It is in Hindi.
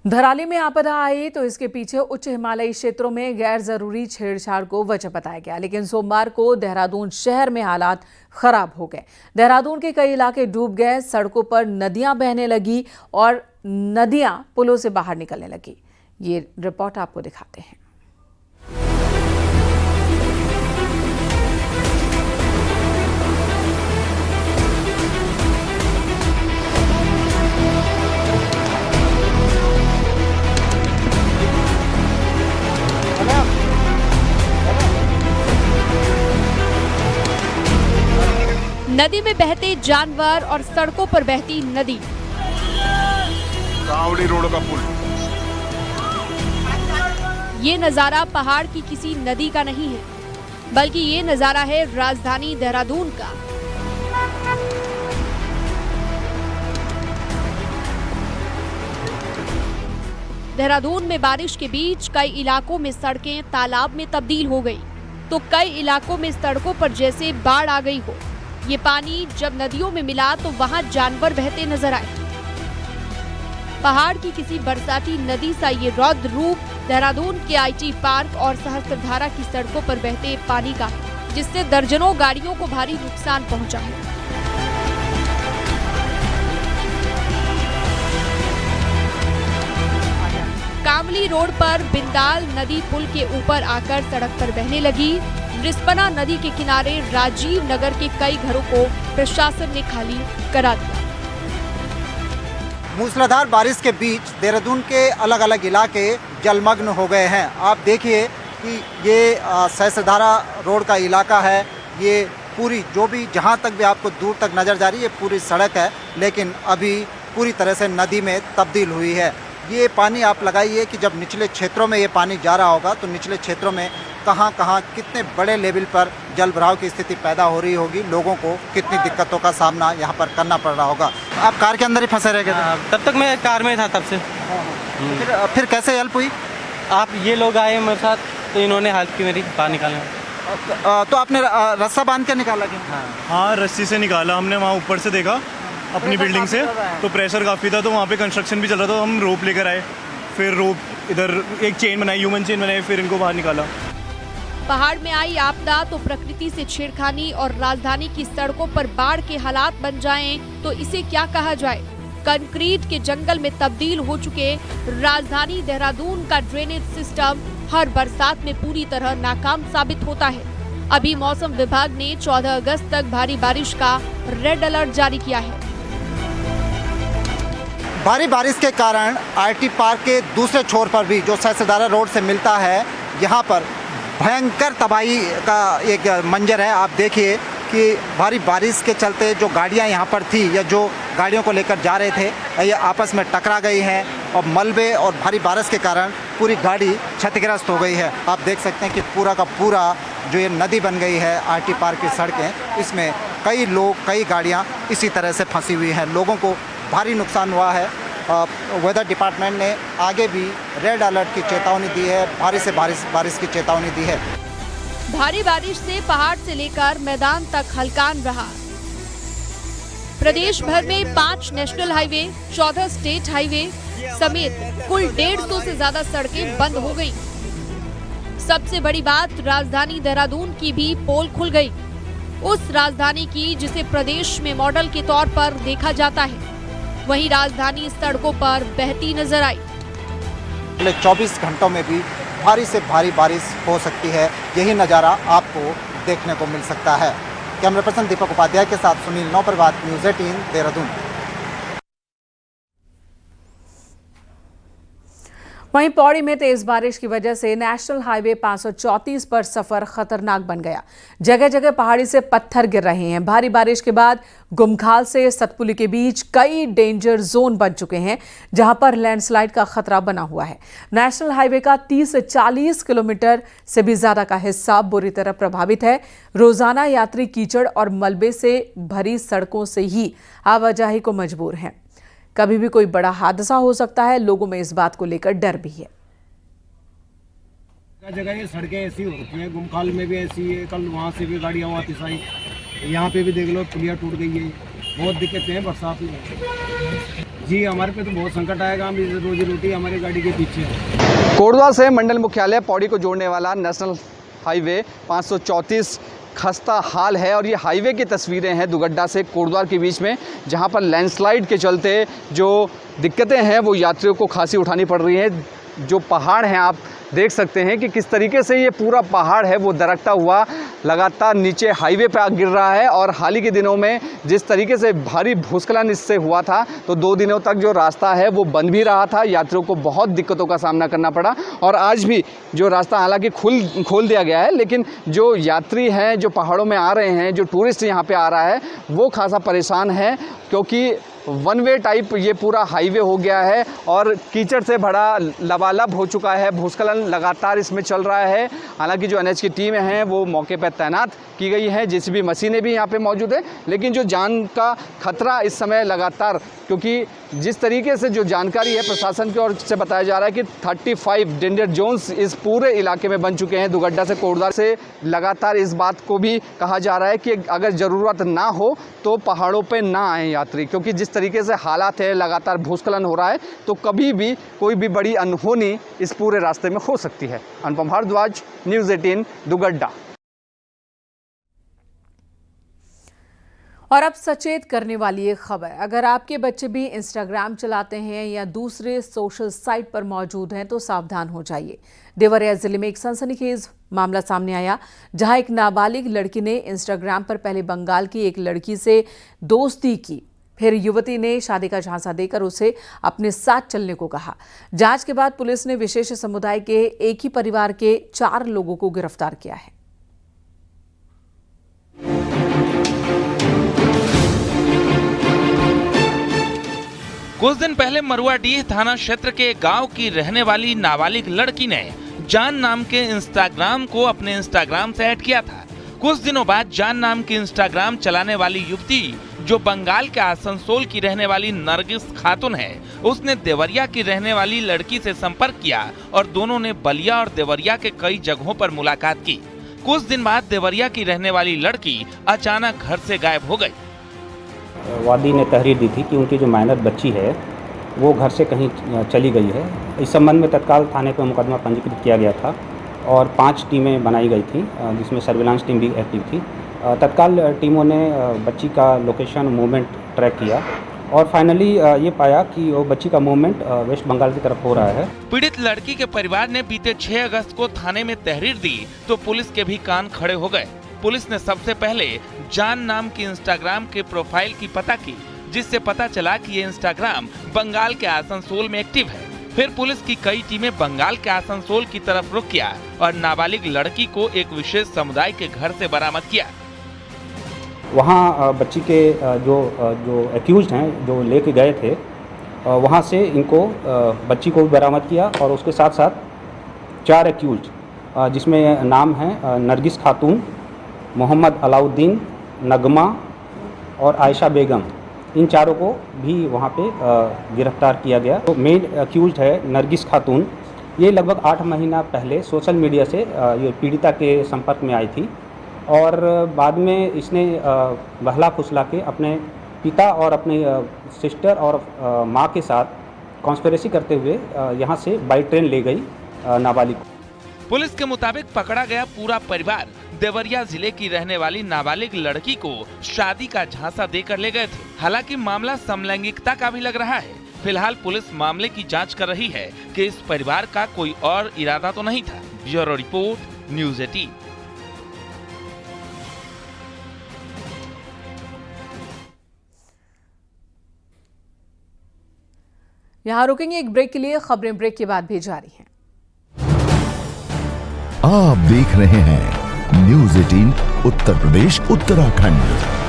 धराली में आपदा आई तो इसके पीछे उच्च हिमालयी क्षेत्रों में गैर जरूरी छेड़छाड़ को वजह बताया गया, लेकिन सोमवार को देहरादून शहर में हालात खराब हो गए। देहरादून के कई इलाके डूब गए, सड़कों पर नदियां बहने लगी और नदियां पुलों से बाहर निकलने लगी। ये रिपोर्ट आपको दिखाते हैं। नदी में बहते जानवर और सड़कों पर बहती नदी। कावड़ी रोड का पुल। ये नजारा पहाड़ की किसी नदी का नहीं है, बल्कि ये नजारा है राजधानी देहरादून का। देहरादून में बारिश के बीच कई इलाकों में सड़कें तालाब में तब्दील हो गई, तो कई इलाकों में सड़कों पर जैसे बाढ़ आ गई हो। ये पानी जब नदियों में मिला तो वहां जानवर बहते नजर आए। पहाड़ की किसी बरसाती नदी सा ये रौद्र रूप देहरादून के आईटी पार्क और सहस्त्रधारा की सड़कों पर बहते पानी का, जिससे दर्जनों गाड़ियों को भारी नुकसान पहुंचा है। कामली रोड पर बिंदाल नदी पुल के ऊपर आकर सड़क पर बहने लगी। रिस्पना नदी के किनारे राजीव नगर के कई घरों को प्रशासन ने खाली करा दिया। मूसलाधार बारिश के बीच देहरादून के अलग अलग इलाके जलमग्न हो गए हैं। आप देखिए कि ये सहस्त्रधारा रोड का इलाका है। ये पूरी जो भी जहाँ तक भी आपको दूर तक नजर जा रही है, ये पूरी सड़क है, लेकिन अभी पूरी तरह से नदी में तब्दील हुई है। ये पानी आप लगाइए कि जब निचले क्षेत्रों में ये पानी जा रहा होगा तो निचले क्षेत्रों में कहाँ कितने बड़े लेवल पर जल भराव की स्थिति पैदा हो रही होगी, लोगों को कितनी दिक्कतों का सामना यहाँ पर करना पड़ रहा होगा। आप कार के अंदर ही फंसे रह गए थे? तब तक मैं कार में था तब से। फिर कैसे हेल्प हुई? आप ये लोग आए मेरे साथ तो इन्होंने हेल्प की मेरी बाहर निकालने। तो आपने रस्सा बांध के निकाला क्या? हाँ, रस्सी से निकाला हमने। वहाँ ऊपर से देखा अपनी बिल्डिंग से तो प्रेशर काफ़ी था, तो वहाँ पे कंस्ट्रक्शन भी चल रहा था, तो हम रोप लेकर आए। फिर रोप इधर एक चेन बनाई, ह्यूमन चेन बनाई, फिर इनको बाहर निकाला। पहाड़ में आई आपदा तो प्रकृति से छेड़खानी और राजधानी की सड़कों पर बाढ़ के हालात बन जाएं तो इसे क्या कहा जाए। कंक्रीट के जंगल में तब्दील हो चुके राजधानी देहरादून का ड्रेनेज सिस्टम हर बरसात में पूरी तरह नाकाम साबित होता है। अभी मौसम विभाग ने 14 अगस्त तक भारी बारिश का रेड अलर्ट जारी किया है। भारी बारिश के कारण आईटी पार्क के दूसरे छोर पर भी, जो सहस्त्रधारा रोड से मिलता है, यहाँ पर भयंकर तबाही का एक मंजर है। आप देखिए कि भारी बारिश के चलते जो गाड़ियाँ यहाँ पर थी या जो गाड़ियों को लेकर जा रहे थे, ये आपस में टकरा गई हैं और मलबे और भारी बारिश के कारण पूरी गाड़ी क्षतिग्रस्त हो गई है। आप देख सकते हैं कि पूरा का पूरा जो ये नदी बन गई है आईटी पार्क की सड़कें, इसमें कई लोग, कई गाड़ियाँ इसी तरह से फंसी हुई हैं। लोगों को भारी नुकसान हुआ है। वेदर डिपार्टमेंट ने आगे भी रेड अलर्ट की चेतावनी दी है, भारी से बारिश की चेतावनी दी है। भारी बारिश से पहाड़ से लेकर मैदान तक हलकान रहा। प्रदेश भर में 5 नेशनल हाईवे, 14 स्टेट हाईवे समेत कुल 150 से ज्यादा सड़कें बंद हो गई। सबसे बड़ी बात, राजधानी देहरादून की भी पोल खुल गई। उस राजधानी की जिसे प्रदेश में मॉडल के तौर पर देखा जाता है, वहीं राजधानी सड़कों पर बहती नजर आई। अगले 24 घंटों में भी भारी से भारी बारिश हो सकती है। यही नज़ारा आपको देखने को मिल सकता है। कैमरा पर्सन दीपक उपाध्याय के साथ सुनील नौपरवात, न्यूज़ 18 देहरादून। वहीं पौड़ी में तेज बारिश की वजह से नेशनल हाईवे 534 पर सफर खतरनाक बन गया। जगह जगह पहाड़ी से पत्थर गिर रहे हैं। भारी बारिश के बाद गुमखाल से सतपुली के बीच कई डेंजर जोन बन चुके हैं, जहां पर लैंडस्लाइड का खतरा बना हुआ है। नेशनल हाईवे का 30 से 40 किलोमीटर से भी ज्यादा का हिस्सा बुरी तरह प्रभावित है। रोजाना यात्री कीचड़ और मलबे से भरी सड़कों से ही आवाजाही को मजबूर हैं। कभी भी कोई बड़ा हादसा हो सकता है, लोगों में इस बात को लेकर डर भी है। जगह ये सड़कें ऐसी होती हैं, गुमखाल में भी ऐसी है, कल वहाँ से भी गाड़ियाँ वापस आई, यहाँ पे भी देख लो पुलिया टूट गई है। बहुत दिक्कतें हैं बरसात में। जी हमारे पे तो बहुत संकट आएगा, हम रोजी रोटी हमारी गाड़ी के पीछे है। कोटद्वार से मंडल मुख्यालय पौड़ी को जोड़ने वाला नेशनल हाईवे 534 खस्ता हाल है और ये हाईवे की तस्वीरें हैं दुगड्डा से कोटद्वार के बीच में, जहां पर लैंडस्लाइड के चलते जो दिक्कतें हैं वो यात्रियों को खासी उठानी पड़ रही हैं। जो पहाड़ हैं आप देख सकते हैं कि किस तरीके से ये पूरा पहाड़ है वो दरकता हुआ लगातार नीचे हाईवे पे आ गिर रहा है। और हाल ही के दिनों में जिस तरीके से भारी भूस्खलन इससे हुआ था तो 2 दिनों तक जो रास्ता है वो बंद भी रहा था, यात्रियों को बहुत दिक्कतों का सामना करना पड़ा। और आज भी जो रास्ता हालांकि खोल दिया गया है, लेकिन जो यात्री हैं जो पहाड़ों में आ रहे हैं, जो टूरिस्ट यहाँ पे आ रहा है वो खासा परेशान है, क्योंकि वन वे टाइप ये पूरा हाईवे हो गया है और कीचड़ से भरा लबालब हो चुका है। भूस्खलन लगातार इसमें चल रहा है। हालांकि जो एनएच की टीमें हैं वो मौके पर तैनात की गई है, जेसीबी मशीनें भी यहाँ पे मौजूद है, लेकिन जो जान का खतरा इस समय लगातार, क्योंकि जिस तरीके से जो जानकारी है प्रशासन की ओर से बताया जा रहा है कि 35 डेंजर जोन्स इस पूरे इलाके में बन चुके हैं। दुगड्डा से कोटद्वार से लगातार इस बात को भी कहा जा रहा है कि अगर ज़रूरत ना हो तो पहाड़ों पे ना आए यात्री, क्योंकि जिस तरीके से हालात है, लगातार भूस्खलन हो रहा है, तो कभी भी कोई भी बड़ी अनहोनी इस पूरे रास्ते में हो सकती है। अनुपम भारद्वाज, न्यूज़ 18 दुगड्डा। और अब सचेत करने वाली एक खबर, अगर आपके बच्चे भी इंस्टाग्राम चलाते हैं या दूसरे सोशल साइट पर मौजूद हैं तो सावधान हो जाइए। देवरिया जिले में एक सनसनीखेज मामला सामने आया, जहां एक नाबालिग लड़की ने इंस्टाग्राम पर पहले बंगाल की एक लड़की से दोस्ती की, फिर युवती ने शादी का झांसा देकर उसे अपने साथ चलने को कहा। जांच के बाद पुलिस ने विशेष समुदाय के एक ही परिवार के 4 लोगों को गिरफ्तार किया है। कुछ दिन पहले मरुआडीह थाना क्षेत्र के गांव की रहने वाली नाबालिग लड़की ने जान नाम के इंस्टाग्राम को अपने इंस्टाग्राम से ऐड किया था। कुछ दिनों बाद जान नाम की इंस्टाग्राम चलाने वाली युवती, जो बंगाल के आसनसोल की रहने वाली नरगिस खातून है, उसने देवरिया की रहने वाली लड़की से संपर्क किया और दोनों ने बलिया और देवरिया के कई जगहों पर मुलाकात की। कुछ दिन बाद देवरिया की रहने वाली लड़की अचानक घर से गायब हो गई। वादी ने तहरीर दी थी कि उनकी जो माइनर बच्ची है वो घर से कहीं चली गई है। इस संबंध में तत्काल थाने पर मुकदमा पंजीकृत किया गया था और 5 टीमें बनाई गई थी, जिसमें सर्विलांस टीम भी एक्टिव थी। तत्काल टीमों ने बच्ची का लोकेशन मूवमेंट ट्रैक किया और फाइनली ये पाया कि वो बच्ची का मूवमेंट वेस्ट बंगाल की तरफ हो रहा है। पीड़ित लड़की के परिवार ने बीते 6 अगस्त को थाने में तहरीर दी तो पुलिस के भी कान खड़े हो गए। पुलिस ने सबसे पहले जान नाम की इंस्टाग्राम के प्रोफाइल की पता की, जिससे पता चला कि ये इंस्टाग्राम बंगाल के आसनसोल में एक्टिव है। फिर पुलिस की कई टीमें बंगाल के आसनसोल की तरफ रुख किया और नाबालिग लड़की को एक विशेष समुदाय के घर से बरामद किया। वहाँ बच्ची के जो एक्यूज्ड हैं, जो लेके गए थे, वहाँ से इनको बच्ची को भी बरामद किया और उसके साथ साथ 4 एक्यूज्ड, जिसमें नाम है नरगिस खातून, मोहम्मद अलाउद्दीन, नगमा और आयशा बेगम, इन चारों को भी वहाँ पे गिरफ्तार किया गया। तो मेन एक्यूज्ड है नरगिस खातून। ये लगभग 8 महीना पहले सोशल मीडिया से ये पीड़िता के संपर्क में आई थी और बाद में इसने बहला फुसला के अपने पिता और अपनी सिस्टर और माँ के साथ कॉन्स्पिरेसी करते हुए यहाँ से बाई ट्रेन ले गई नाबालिग को। पुलिस के मुताबिक पकड़ा गया पूरा परिवार देवरिया जिले की रहने वाली नाबालिग लड़की को शादी का झांसा देकर ले गए थे। हालांकि मामला समलैंगिकता का भी लग रहा है। फिलहाल पुलिस मामले की जांच कर रही है कि इस परिवार का कोई और इरादा तो नहीं था। Bureau report, news 18। यहाँ रुकेंगे एक ब्रेक के लिए, खबरें ब्रेक के बाद भी जारी हैं। आप देख रहे हैं न्यूज़ 18 उत्तर प्रदेश उत्तराखंड।